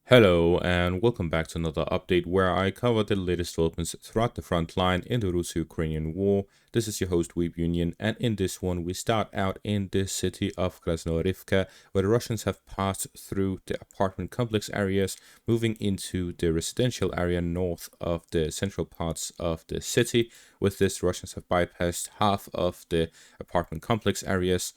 Hello and welcome back to another update where I cover the latest developments throughout the front line in the Russo-Ukrainian war. This is your host Weeb Union, and in this one we start out in the city of Krasnohorivka, where the Russians have passed through the apartment complex areas, moving into the residential area north of the central parts of the city. With this, Russians have bypassed half of the apartment complex areas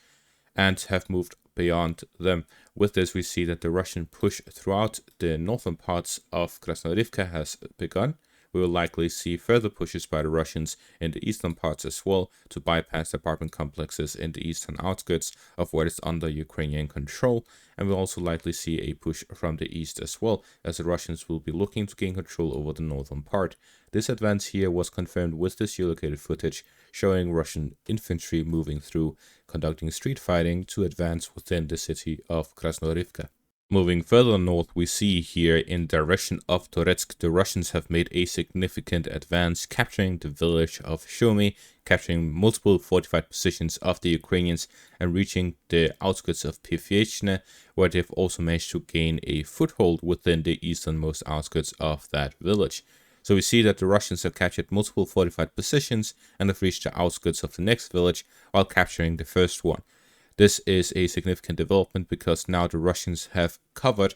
and have moved beyond them. With this, we see that the Russian push throughout the northern parts of Krasnohorivka has begun. We will likely see further pushes by the Russians in the eastern parts as well to bypass the apartment complexes in the eastern outskirts of what is under Ukrainian control. And we'll also likely see a push from the east as well, as the Russians will be looking to gain control over the northern part. This advance here was confirmed with this geolocated footage showing Russian infantry moving through, conducting street fighting to advance within the city of Krasnohorivka. Moving further north, we see here in direction of Toretsk, the Russians have made a significant advance, capturing the village of Shumy, capturing multiple fortified positions of the Ukrainians, and reaching the outskirts of Pienivka, where they've also managed to gain a foothold within the easternmost outskirts of that village. So we see that the Russians have captured multiple fortified positions and have reached the outskirts of the next village while capturing the first one. This is a significant development because now the Russians have covered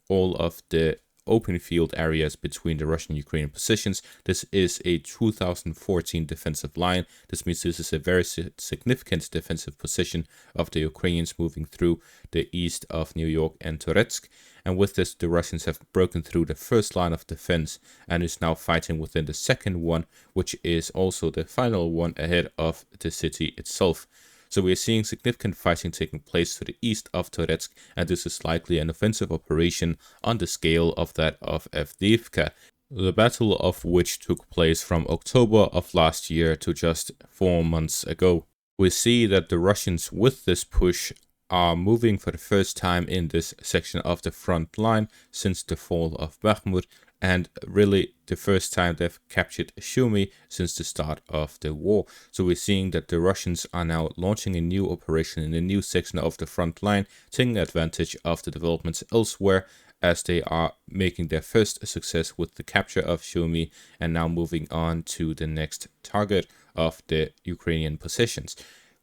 all of the open field areas between the Russian-Ukrainian positions. This is a 2014 defensive line. This means this is a very significant defensive position of the Ukrainians moving through the east of Niu-York and Toretsk. And with this, the Russians have broken through the first line of defense and is now fighting within the second one, which is also the final one ahead of the city itself. So we are seeing significant fighting taking place to the east of Toretsk, and this is likely an offensive operation on the scale of that of Avdiivka, the battle of which took place from October of last year to just 4 months ago. We see that the Russians with this push are moving for the first time in this section of the front line since the fall of Bakhmut, and really the first time they've captured Shumy since the start of the war. So we're seeing that the Russians are now launching a new operation in a new section of the front line, taking advantage of the developments elsewhere, as they are making their first success with the capture of Shumy and now moving on to the next target of the Ukrainian positions.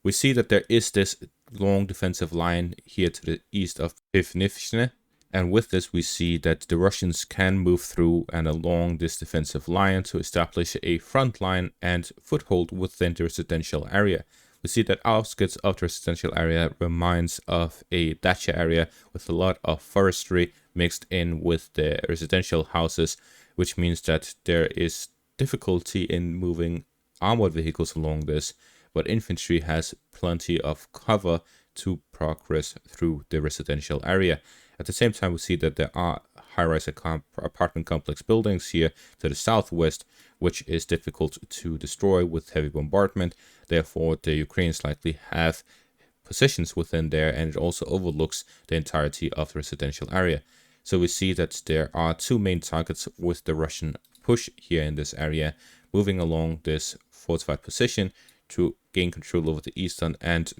We see that there is this long defensive line here to the east of Pienivka. And with this, we see that the Russians can move through and along this defensive line to establish a front line and foothold within the residential area. We see that outskirts of the residential area reminds of a dacha area with a lot of forestry mixed in with the residential houses, which means that there is difficulty in moving armored vehicles along this, but infantry has plenty of cover to progress through the residential area. At the same time, we see that there are high-rise apartment complex buildings here to the southwest, which is difficult to destroy with heavy bombardment. Therefore, the Ukrainians likely have positions within there, and it also overlooks the entirety of the residential area. So we see that there are two main targets with the Russian push here in this area, moving along this fortified position to gain control over the eastern and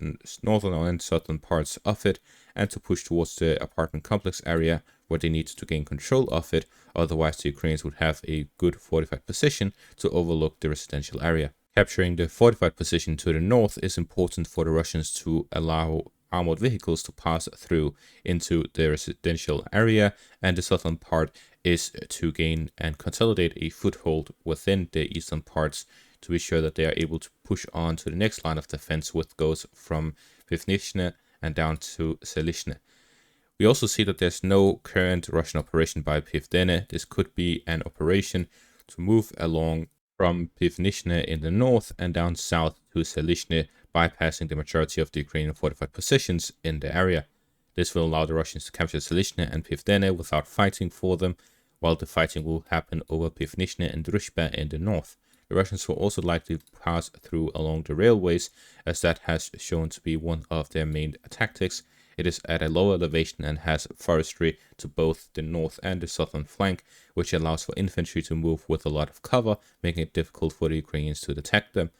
northern and southern parts of it, and to push towards the apartment complex area where they need to gain control of it. Otherwise, the Ukrainians would have a good fortified position to overlook the residential area. Capturing the fortified position to the north is important for the Russians to allow armored vehicles to pass through into the residential area, and the southern part is to gain and consolidate a foothold within the eastern parts to be sure that they are able to push on to the next line of defense, which goes from Pienivka and down to Selishne. We also see that there's no current Russian operation by Pienivka. This could be an operation to move along from Pienivka in the north and down south to Selishne, bypassing the majority of the Ukrainian fortified positions in the area. This will allow the Russians to capture Selishne and Pienivka without fighting for them, while the fighting will happen over Pienivka and Drushba in the north. The Russians will also likely pass through along the railways, as that has shown to be one of their main tactics. It is at a lower elevation and has forestry to both the north and the southern flank, which allows for infantry to move with a lot of cover, making it difficult for the Ukrainians to detect them.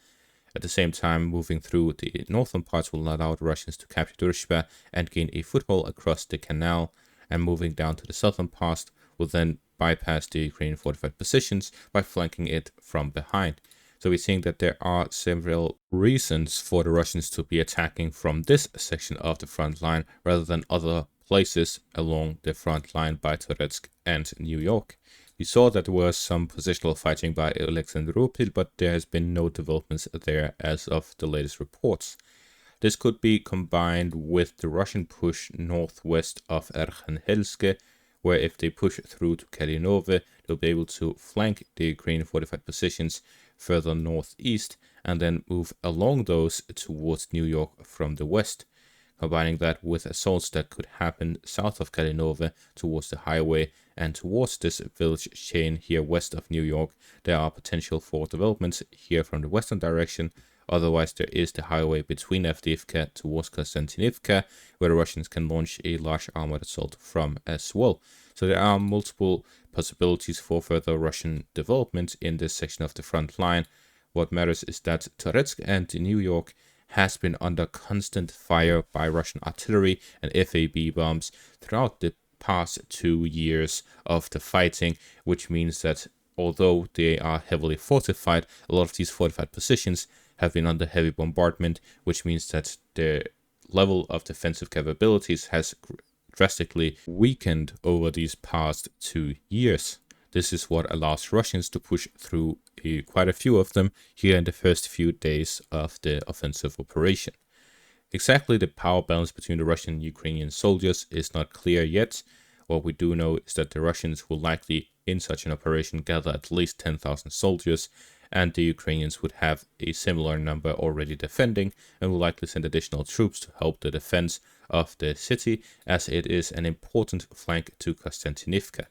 At the same time, moving through the northern parts will allow the Russians to capture Drushba and gain a foothold across the canal, and moving down to the southern part will then bypass the Ukrainian fortified positions by flanking it from behind. So we're seeing that there are several reasons for the Russians to be attacking from this section of the front line rather than other places along the front line by Toretsk and Niu-York. We saw that there was some positional fighting by Alexandropol, but there has been no developments there as of the latest reports. This could be combined with the Russian push northwest of Arkhangelsk, where if they push through to Kalinove, they'll be able to flank the Ukrainian fortified positions further northeast and then move along those towards Niu-York from the west. Combining that with assaults that could happen south of Kalinove towards the highway and towards this village chain here west of Niu-York, there are potential for developments here from the western direction. Otherwise, there is the highway between Avdiivka towards Krasnohorivka, where the Russians can launch a large armored assault from as well. So there are multiple possibilities for further Russian development in this section of the front line. What matters is that Toretsk and Niu-York has been under constant fire by Russian artillery and FAB bombs throughout the past 2 years of the fighting, which means that although they are heavily fortified, a lot of these fortified positions have been under heavy bombardment, which means that the level of defensive capabilities has drastically weakened over these past 2 years. This is what allows Russians to push through quite a few of them here in the first few days of the offensive operation. Exactly the power balance between the Russian and Ukrainian soldiers is not clear yet. What we do know is that the Russians will likely, in such an operation, gather at least 10,000 soldiers, and the Ukrainians would have a similar number already defending and will likely send additional troops to help the defense of the city, as it is an important flank to Pienivka.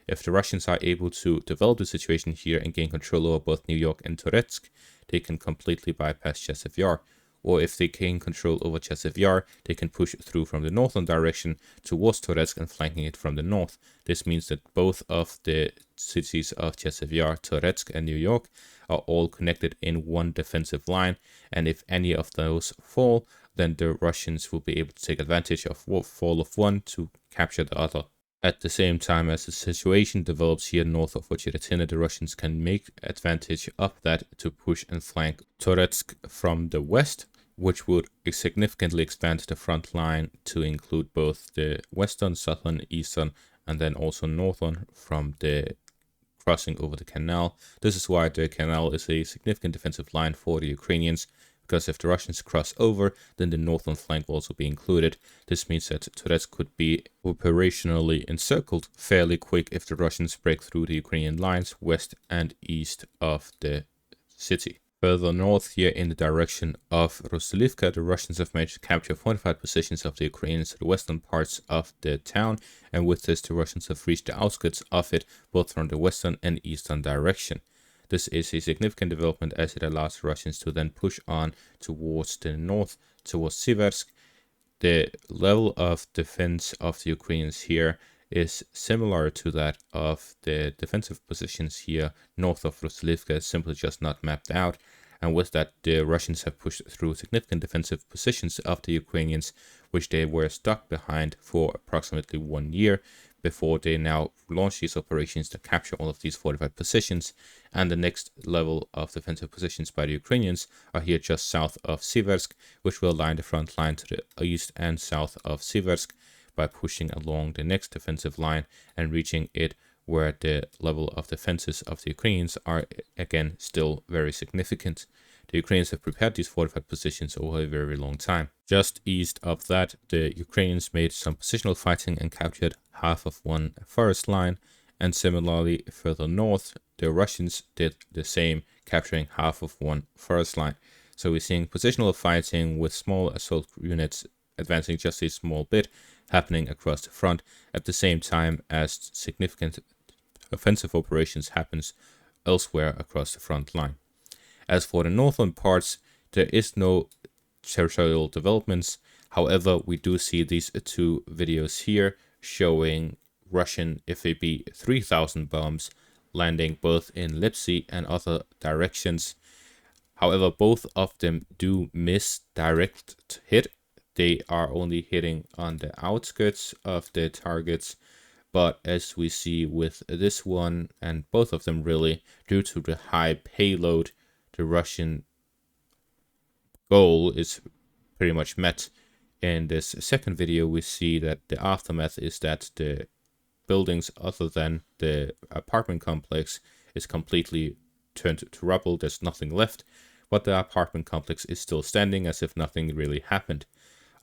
If the Russians are able to develop the situation here and gain control over both Niu-York and Toretsk, they can completely bypass Chasiv Yar. Or if they gain control over Chasiv Yar, they can push through from the northern direction towards Toretsk and flanking it from the north. This means that both of the cities of Chasiv Yar, Toretsk and Niu-York are all connected in one defensive line, and if any of those fall, then the Russians will be able to take advantage of fall of one to capture the other. At the same time as the situation develops here north of Ocheretina, the Russians can make advantage of that to push and flank Toretsk from the west, which would significantly expand the front line to include both the western, southern, eastern, and then also northern from the crossing over the canal. This is why the canal is a significant defensive line for the Ukrainians, because if the Russians cross over, then the northern flank will also be included. This means that Toretsk could be operationally encircled fairly quick if the Russians break through the Ukrainian lines west and east of the city. Further north here in the direction of Rozdolivka, the Russians have managed to capture fortified positions of the Ukrainians to the western parts of the town, and with this the Russians have reached the outskirts of it, both from the western and eastern direction. This is a significant development as it allows the Russians to then push on towards the north, towards Siversk. The level of defense of the Ukrainians here is similar to that of the defensive positions here north of Rozdolivka, simply just not mapped out. And with that, the Russians have pushed through significant defensive positions of the Ukrainians, which they were stuck behind for approximately 1 year, before they now launch these operations to capture all of these fortified positions. And the next level of defensive positions by the Ukrainians are here just south of Siversk, which will align the front line to the east and south of Siversk by pushing along the next defensive line and reaching it where the level of defenses of the Ukrainians are again still very significant. The Ukrainians have prepared these fortified positions over a very long time. Just east of that, the Ukrainians made some positional fighting and captured half of one forest line, and similarly further north, the Russians did the same, capturing half of one forest line. So we're seeing positional fighting with small assault units advancing just a small bit happening across the front at the same time as significant offensive operations happens elsewhere across the front line. As for the northern parts, there is no territorial developments. However, we do see these two videos here showing Russian FAB 3000 bombs landing both in Lipsy and other directions. However, both of them do miss direct hit they are only hitting on the outskirts of the targets. But as we see with this one, and both of them really, due to the high payload, the Russian goal is pretty much met. In this second video, we see that the aftermath is that the buildings other than the apartment complex is completely turned to rubble. There's nothing left, but the apartment complex is still standing as if nothing really happened.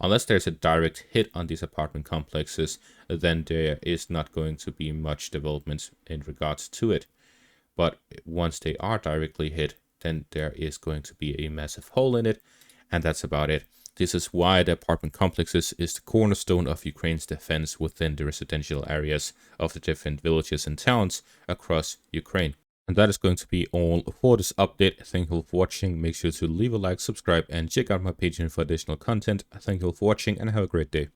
Unless there's a direct hit on these apartment complexes, then there is not going to be much development in regards to it. But once they are directly hit, then there is going to be a massive hole in it, and that's about it. This is why the apartment complexes is the cornerstone of Ukraine's defense within the residential areas of the different villages and towns across Ukraine. And that is going to be all for this update. Thank you for watching. Make sure to leave a like, subscribe, and check out my Patreon for additional content. Thank you for watching and have a great day.